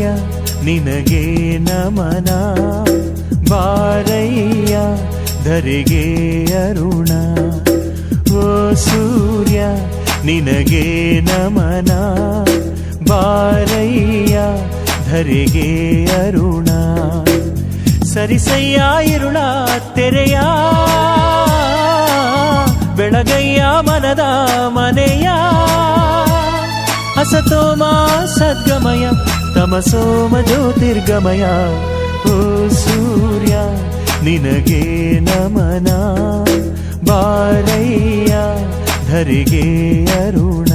ಸೂರ್ಯ ನಿನಗೆ ನಮನ ಬಾರಯ್ಯ ಧರೆಗೆ ಅರುಣ ಓ ಸೂರ್ಯ ನಿನಗೆ ನಮನ ಬಾರಯ್ಯ ಧರೆಗೆ ಅರುಣ ಸರಿಸಯ್ಯ ಇರುಳ ತೆರೆಯ ಬೆಳಗಯ್ಯ ಮನದ ಮನೆಯ ಹಸತೋಮ ಸದ್ಗಮಯ ತಮಸೋಮ ಜ್ಯೋತಿರ್ಗಮಯ ಓ ಸೂರ್ಯ ನಿನಗೆ ನಮನ ಬಾರಯ್ಯ ಧರೆಗೆ ಅರುಣ